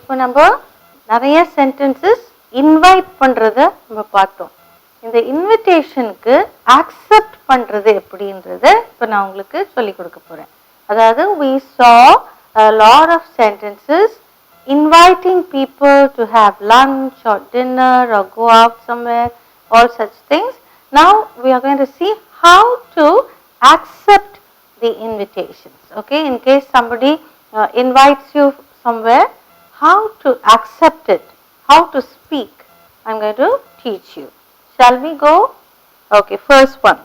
இப்போ நம்ம நிறைய சென்டென்சஸ் இன்வைட் பண்ணுறத நம்ம பார்த்தோம். இந்த இன்விடேஷனுக்கு ஆக்செப்ட் பண்ணுறது எப்படின்றத இப்போ நான் உங்களுக்கு சொல்லி கொடுக்க போகிறேன். அதாவது we saw a lot of sentences inviting people to have lunch or dinner or go out somewhere, all such things. Now we are going to see how to accept the invitations. Okay, in case somebody invites you somewhere, how to accept it, how to speak, I am going to teach you. Shall we go? Okay, first one.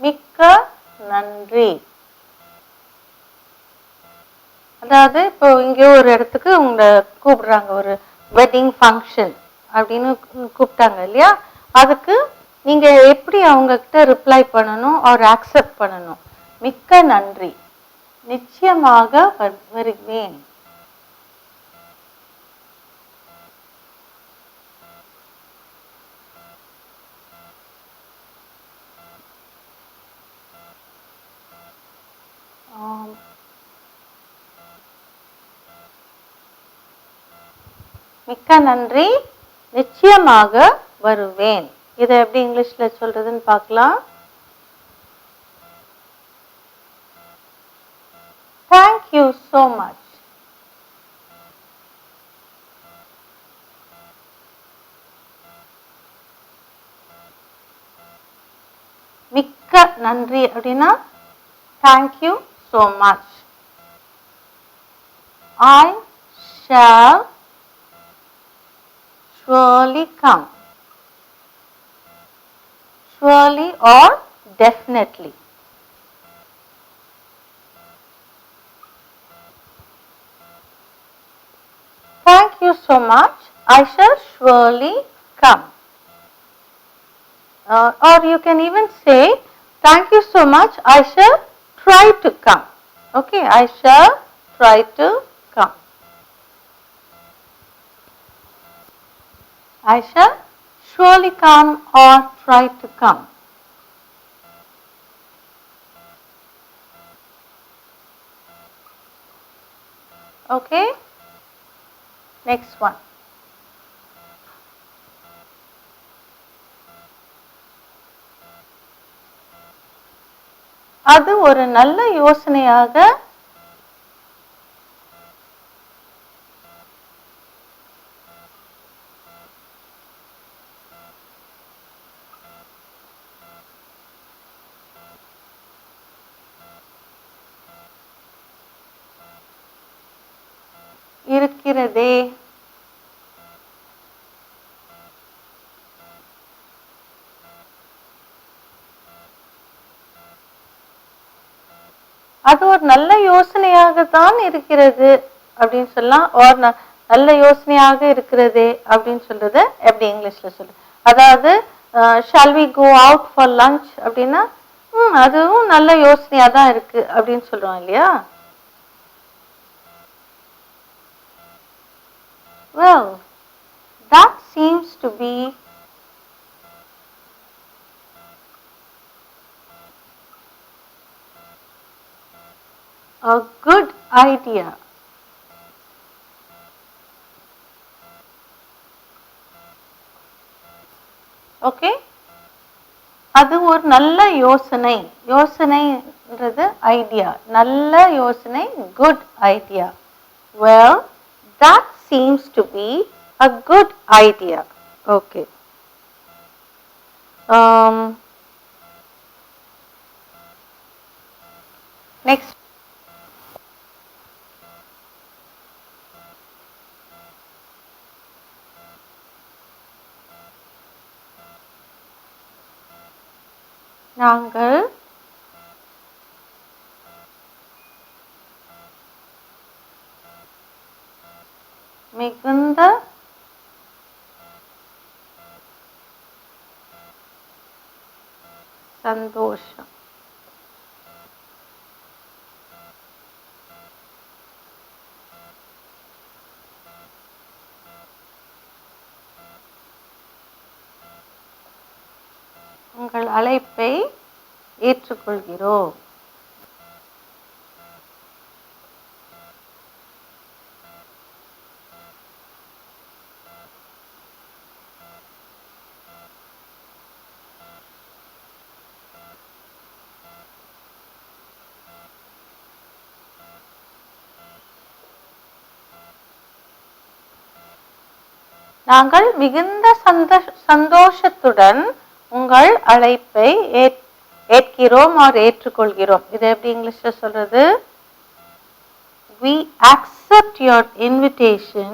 மிக்க நன்றி. அதாவது இப்போ இங்கே ஒரு இடத்துக்கு உங்களை கூப்பிடுறாங்க, ஒரு வெட்டிங் ஃபங்க்ஷன் அப்படின்னு கூப்பிட்டாங்க இல்லையா, அதுக்கு நீங்கள் எப்படி அவங்கக்கிட்ட ரிப்ளை பண்ணணும் ஆர் ஆக்செப்ட் பண்ணணும்? மிக்க நன்றி, நிச்சயமாக வருவேன். மிக்க நன்றி, நிச்சயமாக வருவேன். இதை எப்படி இங்கிலீஷ்ல சொல்றதுன்னு பார்க்கலாம். Thank you so much. மிக்க நன்றி அப்படின்னா thank you so much. I shall surely come. Surely or definitely. Thank you so much. I shall surely come. Or you can even say, thank you so much. I shall try to come. Okay, I shall try to come. I shall surely come or try to come. Okay, next one. அது ஒரு நல்ல யோசனையாக இருக்கிறதே. அது ஒரு நல்ல யோசனையாக தான் இருக்கிறது அப்படின்னு சொல்லலாம். ஒரு நல்ல யோசனையாக இருக்கிறதே அப்படின்னு சொல்றது எப்படி இங்கிலீஷ்ல சொல்லு. அதாவது shall we go out for lunch அப்படின்னா அதுவும் நல்ல யோசனையா தான் இருக்கு அப்படின்னு சொல்றோம் இல்லையா. Well, that seems to be a good idea. Okay, அது ஒரு நல்ல யோசனை. யோசனைன்றது ஐடியா, நல்ல யோசனை, good idea. Well, that seems to be a good idea. Okay. Next. நாங்கள் மிகுந்த சந்தோஷம். உங்கள் அழைப்பை ஏற்றுக்கொள்கிறோம். நாங்கள் மிகுந்த சந்தோஷத்துடன் உங்கள் அழைப்பை ஏற்கிறோம் ஆர் ஏற்றுக்கொள்கிறோம். இது எப்படி இங்கிலீஷ்ல சொல்றது? We accept your invitation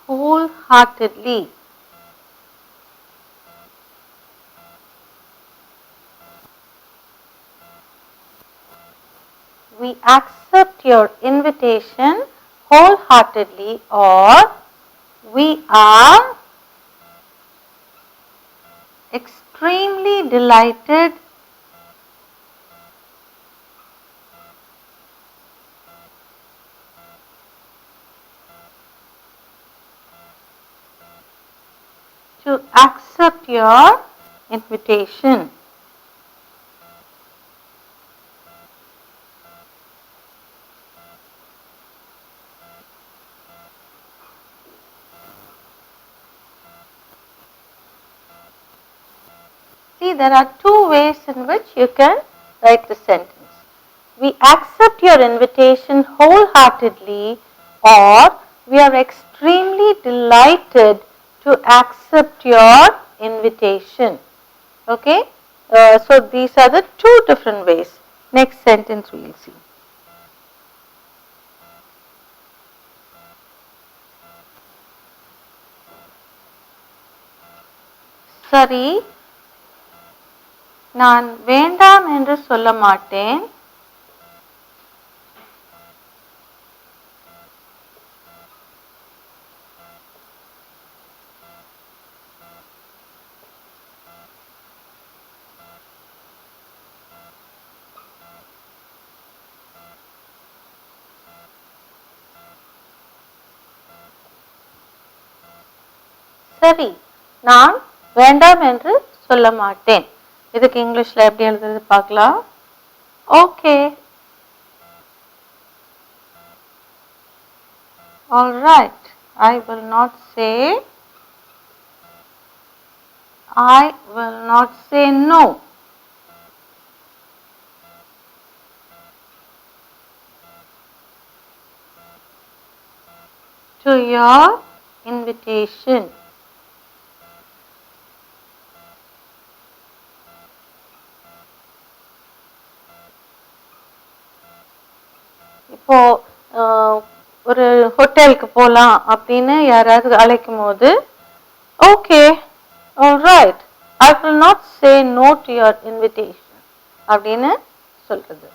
wholeheartedly. We accept your invitation wholeheartedly, or we are extremely delighted to accept your invitation. See, there are two ways in which you can write the sentence. We accept your invitation wholeheartedly, or we are extremely delighted to accept your invitation. Okay, so these are the two different ways. Next sentence we will see. சரி, நான் வேண்டாம் என்று சொல்ல மாட்டேன். சரி, நான் வேண்டாம் என்று சொல்ல மாட்டேன். இதுக்கு இங்கிலீஷ்ல எப்படி எழுதுறது பார்க்கலாம். Okay, all right, I will not say no. To your invitation. இப்போ ஒரு ஹோட்டலுக்கு போகலாம் அப்படின்னு யாராவது அழைக்கும் போது okay, alright, I will not say no to your invitation அப்படின்னு சொல்றது.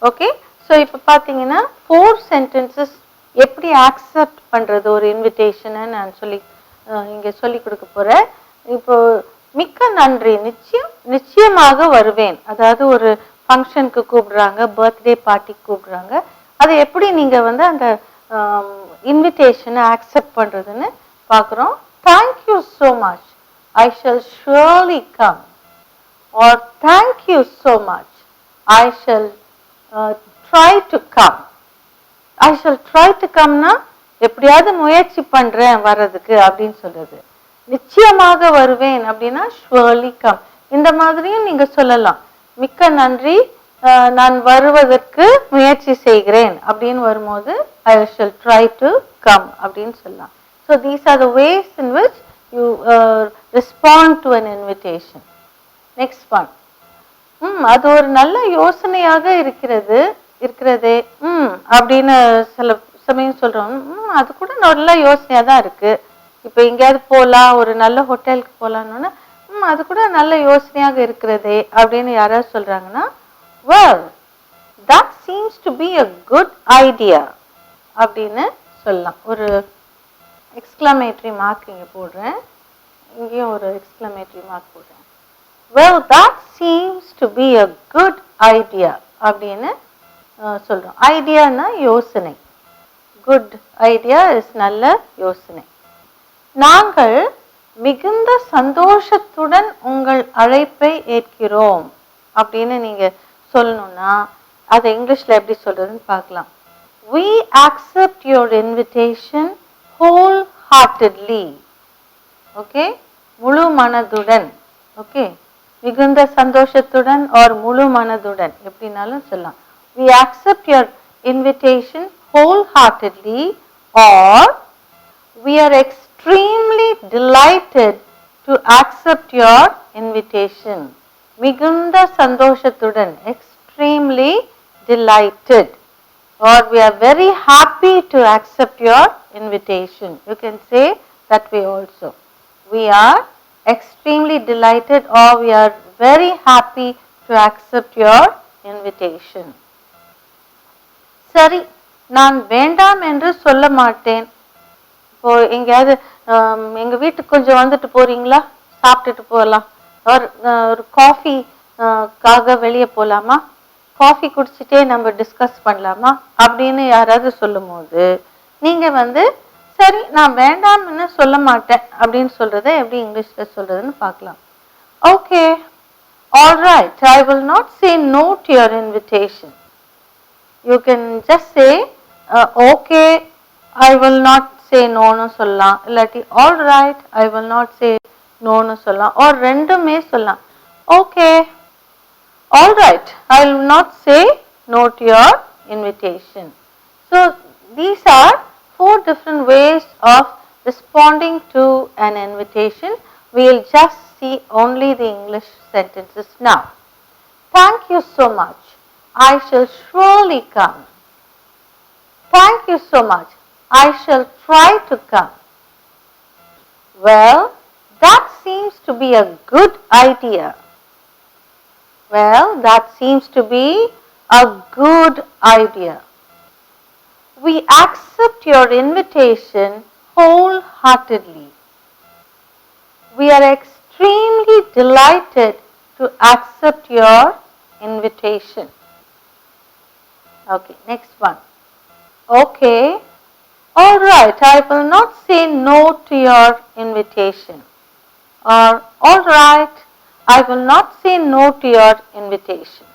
ஓகே, ஸோ இப்போ பார்த்தீங்கன்னா 4 சென்டென்சஸ் எப்படி ஆக்செப்ட் பண்ணுறது ஒரு இன்விடேஷனை நான் இங்கே சொல்லி கொடுக்க போகிறேன். இப்போ மிக்க நன்றி, நிச்சயமாக வருவேன். அதாவது ஒரு ஃபங்க்ஷனுக்கு கூப்பிடுறாங்க, பர்த்டே பார்ட்டிக்கு கூப்பிடுறாங்க, அதை எப்படி நீங்கள் வந்து அந்த இன்விடேஷனை ஆக்செப்ட் பண்ணுறதுன்னு பார்க்குறோம். Thank you so much, I shall surely come. Or thank you so much, I shall try to come. I shall try to கம்னா எப்படியாவது முயற்சி பண்ணுறேன் வர்றதுக்கு அப்படின்னு சொல்கிறது. நிச்சயமாக வருவேன் அப்படின்னா ஷுவர்லி கம். இந்த மாதிரியும் நீங்கள் சொல்லலாம். மிக்க நன்றி, நான் வருவதற்கு முயற்சி செய்கிறேன் அப்படின்னு வரும்போது I shall try to come அப்படின்னு சொல்லலாம். So these are the ways in which you respond to an invitation. Next one, அது ஒரு நல்ல யோசனையாக இருக்கிறதே அப்படின்னு சில சமயம் சொல்கிறோம். அது கூட நல்ல யோசனையாக தான் இருக்குது. இப்போ எங்கேயாவது போகலாம், ஒரு நல்ல ஹோட்டலுக்கு போகலான்னு அது கூட நல்ல யோசனையாக இருக்கிறதே அப்படின்னு யாராவது சொல்கிறாங்கன்னா, well, that seems to be a good idea அப்படின்னு சொல்லலாம். ஒரு எக்ஸ்க்ளமேட்டரி மார்க் இங்கே போடுறேன். இங்கேயும் ஒரு எக்ஸ்க்ளமேட்டரி மார்க் போடுறேன். Well, that seems to be a good idea அப்படின்னு சொல்றோம். ஐடியானா யோசனை. குட் ஐடியா இஸ் நல்ல யோசனை. நாங்கள் மிகுந்த சந்தோஷத்துடன் உங்கள் அழைப்பை ஏற்கிறோம் அப்படின்னு நீங்க சொல்லணும்னா அதை இங்கிலீஷ்ல எப்படி சொல்றதுன்னு பார்க்கலாம். We accept your invitation wholeheartedly. Okay, முழு மனதுடன். ஓகே, மிகுந்த சந்தோஷத்துடன் or முழு மனதுடன் எப்படினாலும் சொல்லலாம். We accept your invitation wholeheartedly or we are extremely delighted to accept your invitation. மிகுந்த சந்தோஷத்துடன், extremely delighted, or we are very happy to accept your invitation. You can say that way also. We are extremely delighted or we are very happy to accept your invitation. சரி, நான் வேண்டாம் என்று சொல்ல மாட்டேன். இப்போ எங்கேயாவது எங்க வீட்டுக்கு கொஞ்சம் வந்துட்டு போறீங்களா, சாப்பிட்டுட்டு போகலாம், ஒரு காஃபி காக வெளியே போகலாமா, காஃபி குடிச்சிட்டே நம்ம டிஸ்கஸ் பண்ணலாமா அப்படின்னு யாராவது சொல்லும் போது நீங்க சரி நான் வேண்டாம்னு சொல்ல மாட்டேன் அப்படின்னு சொல்றத எப்படி இங்கிலீஷ்ல சொல்றதுன்னு பார்க்கலாம். Okay, all right, I will not say no to your invitation. You can just say okay, I will not say no னு சொல்லலாம், இல்லாட்டி all right, I will not say no னு சொல்லலாம், or ரெண்டுமே சொல்லலாம். Okay, all right, I will not say no to your invitation. So these are 4 different ways of responding to an invitation. We will just see only the English sentences now. Thank you so much. I shall surely come. Thank you so much. I shall try to come. Well, that seems to be a good idea. Well, that seems to be a good idea. We accept your invitation wholeheartedly. We are extremely delighted to accept your invitation. Okay, next one. Okay, all right, I will not say no to your invitation. Or all right, I will not say no to your invitation.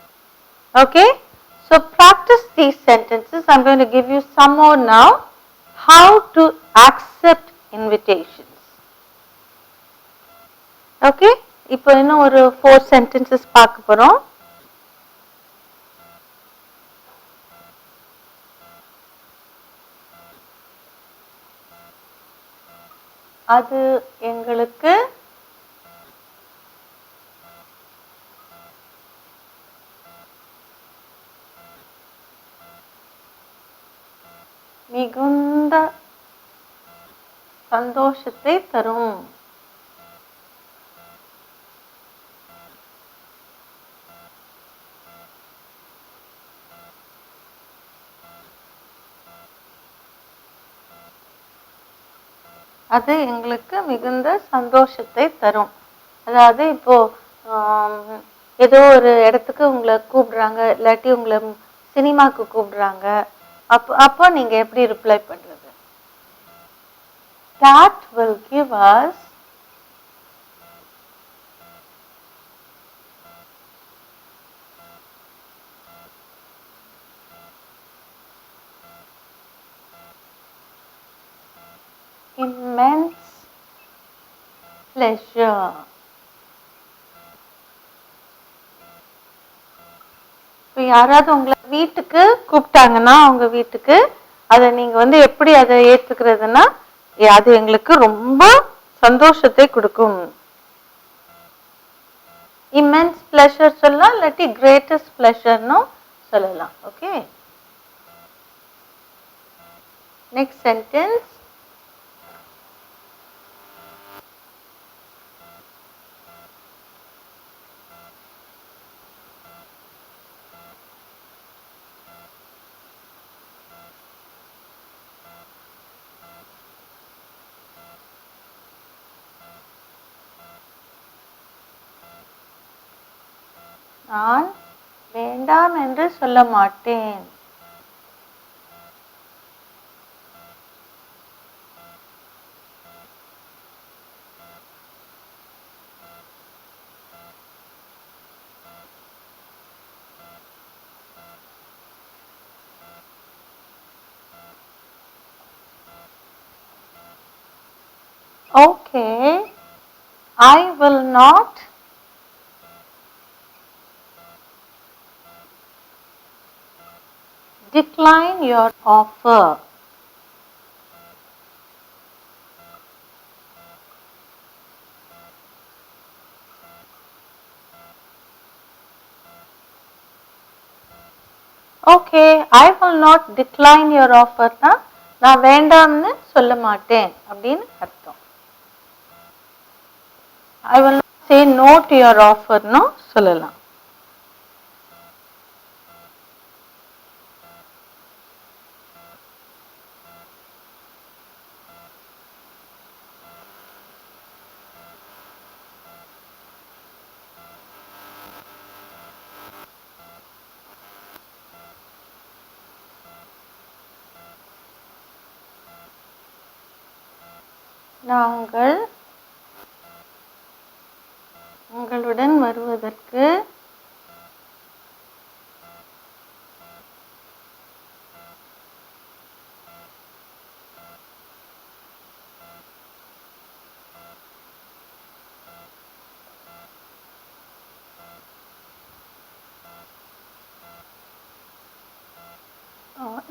Okay, so practice these sentences. I'm going to give you some more now. How to accept invitations. Okay, இப்போ இன்னும் ஒரு 4 sentences பார்க்க போறோம். அது எங்களுக்கு மிகுந்த சந்தோஷத்தை தரும். அது எங்களுக்கு மிகுந்த சந்தோஷத்தை தரும். அதாவது இப்போ ஏதோ ஒரு இடத்துக்கு உங்களை கூப்பிடுறாங்க, இல்லாட்டி உங்களை சினிமாக்கு கூப்பிடுறாங்க, அப்போ நீங்க எப்படி ரிப்ளை பண்றது? That will give us immense pleasure. இப்போ யாராவது உங்களை வீட்டுக்கு கூப்பிட்டாங்கன்னா அவங்க வீட்டுக்கு அதை நீங்க எப்படி அதை ஏத்துக்கிறதுனா அது எங்களுக்கு ரொம்ப சந்தோஷத்தை கொடுக்கும். immense pleasure சொல்லலாம், இல்லாட்டி greatest pleasureனு சொல்லலாம். Okay, next sentence. நான் வேண்டாம் என்று சொல்ல மாட்டேன். Okay, I will not decline your offer. Okay, I will not decline your offer தான் நான் வேண்டாம்னு சொல்ல மாட்டேன் அப்படின்னு அர்த்தம். I will not say no to your offer னு சொல்லலாம். நாங்கள் உங்களுடன் வருவதற்கு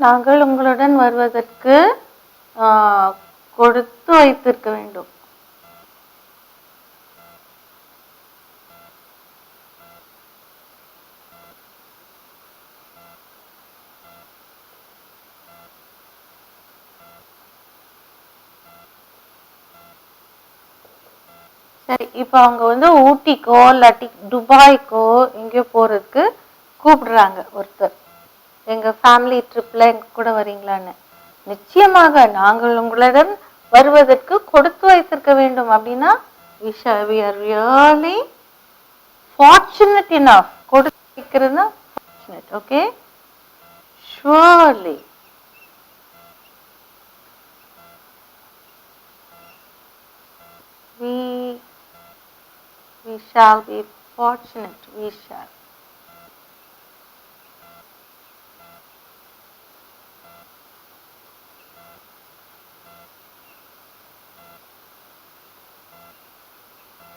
நாங்கள் உங்களுடன் வருவதற்கு கொடுத்து வைத்திருக்க வேண்டும். சரி, இப்போ அவங்க வந்து ஊட்டிக்கோ இல்லாட்டி துபாய்க்கோ எங்கேயோ போறதுக்கு கூப்பிடுறாங்க ஒருத்தர், எங்க ஃபேமிலி ட்ரிப்ல எங்க கூட வரீங்களான்னு. நிச்சயமாக நாங்கள் உங்களுடன் வருவதற்கு கொடுத்து வைத்திருக்க வேண்டும் அப்படின்னா we are really fortunate enough. கொடுத்து வைக்கிறதுனா fortunate. Okay, surely we shall be fortunate. We shall.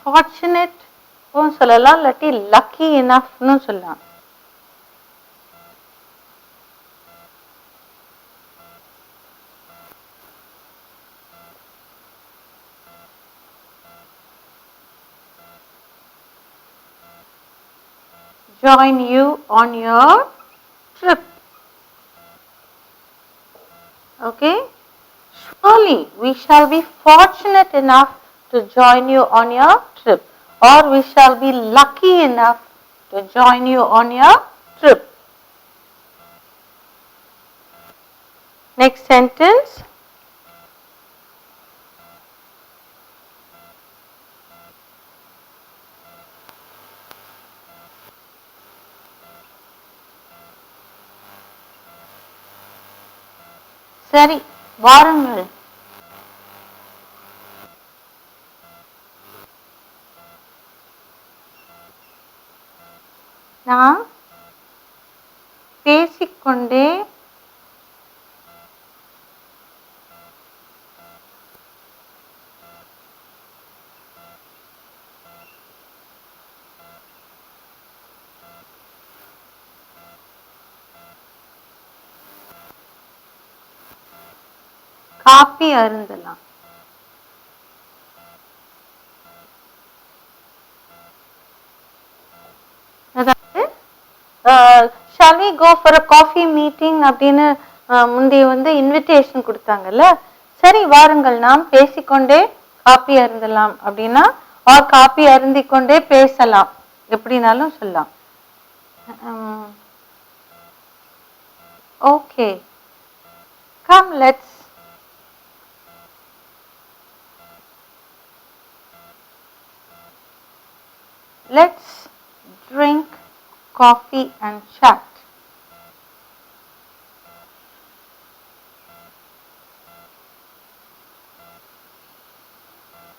Fortunate சொல்லலாம், இல்லாட்டி lucky enough சொல்லலாம். Join you on your trip. Okay, surely we shall be fortunate enough to join you on your trip, or we shall be lucky enough to join you on your trip. Next sentence. சரி, வாருங்கள். நான் பேசிக்கொண்டே copy அருந்தலாம். அதாவது shall we go for a coffee meeting அப்படின்னு முந்தைய வந்து invitation கொடுத்தாங்கல்ல. சரி வாருங்கள் நாம் பேசிக்கொண்டே காப்பி அருந்தலாம் அப்படின்னா, ஆர் காப்பி அருந்திக்கொண்டே பேசலாம், எப்படினாலும் சொல்லலாம். Okay, come let's drink coffee and chat.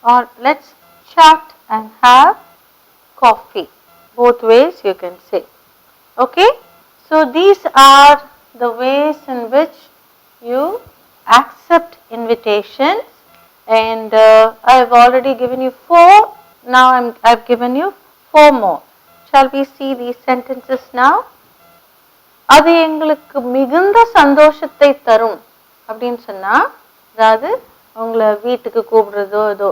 Or let's chat and have coffee. Both ways you can say. Okay. So these are the ways in which you accept invitations, and I have already given you 4. Now I've given you 4 more. Shall we see these sentences now? அது எங்களுக்கு மிகுந்த சந்தோஷத்தை தரும் அப்படின்னு சொன்னா, அதாவது உங்களை வீட்டுக்கு கூப்பிடுறதோ ஏதோ,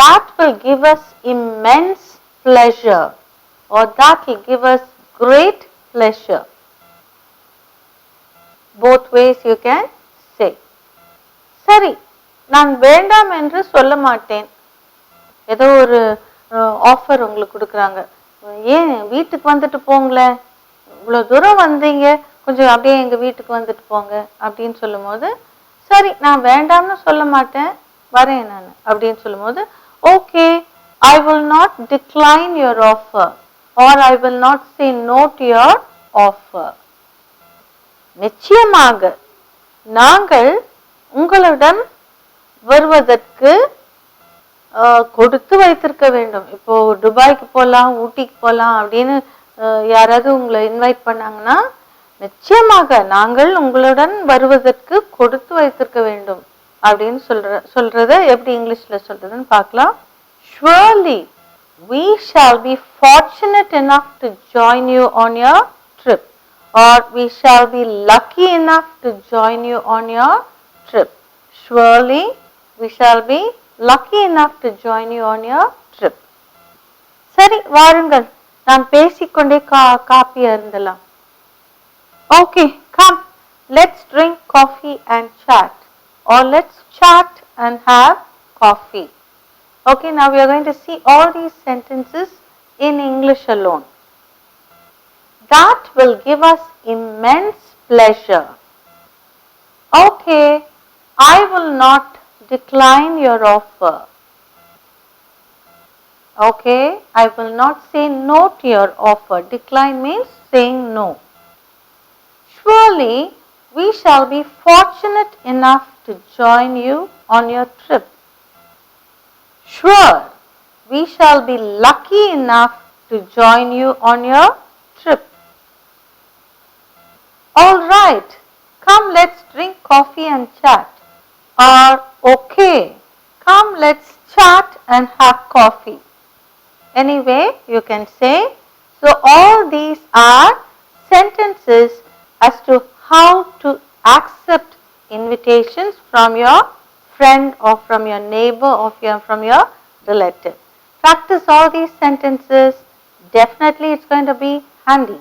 that will give us immense pleasure or that will give us great pleasure. Both ways you can say. சரி, நான் வேண்டாம் என்று சொல்ல மாட்டேன். ஏதோ ஒரு ஆஃபர் உங்களுக்கு கொடுக்குறாங்க, ஏன் வீட்டுக்கு வந்துட்டு போங்களேன், இவ்வளோ தூரம் வந்தீங்க, கொஞ்சம் அப்படியே எங்கள் வீட்டுக்கு வந்துட்டு போங்க அப்படின்னு சொல்லும் போது, சரி நான் வேண்டாம்னு சொல்ல மாட்டேன், வரேன் நான் அப்படின்னு சொல்லும் போது, okay, I will not decline your offer or I will not say no to your offer. நிச்சயமாக நாங்கள் உங்களிடம் வருவதற்கு கொடுத்து வைத்திருக்க வேண்டும். இப்போ துபாய்க்கு போகலாம், ஊட்டிக்கு போகலாம் அப்படின்னு யாராவது உங்களை இன்வைட் பண்ணாங்கன்னா, நிச்சயமாக நாங்கள் உங்களுடன் வருவதற்கு கொடுத்து வைத்திருக்க வேண்டும் அப்படின்னு சொல்றத எப்படி இங்கிலீஷ்ல சொல்றதுன்னு பார்க்கலாம். Surely we shall be fortunate enough to join you on your trip, or we shall be lucky enough to join you on your trip. Surely we shall be lucky enough to join you on your trip. சரி வாருங்கள், நாம் பேசிக்கொண்டே copy அருந்தலாம். Okay, come, let's drink coffee and chat, or let's chat and have coffee. Okay, now we are going to see all these sentences in English alone. That will give us immense pleasure. Okay, I will not decline your offer. Okay, I will not say no to your offer. Decline means saying no. Surely we shall be fortunate enough to join you on your trip. Sure, we shall be lucky enough to join you on your trip. All right, come, let's drink coffee and chat. Or okay, come, let's chat and have coffee. Anyway, you can say. So all these are sentences as to how to accept invitations from your friend or from your neighbor or from your relative. Practice all these sentences. Definitely it's going to be handy.